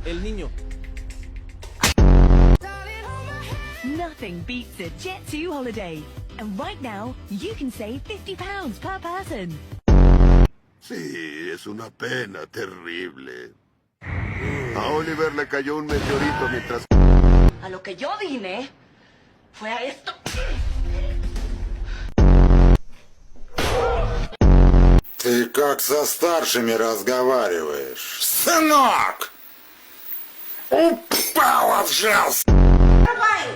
El niño. Nothing beats a Jet2 holiday. And right now, you can save £50 per person. Sí, es una pena terrible. A Oliver le cayó un meteorito mientras... A lo que yo vine fue a esto. Ты как со старшими разговариваешь? Сынок! Упал, отжался! Давай!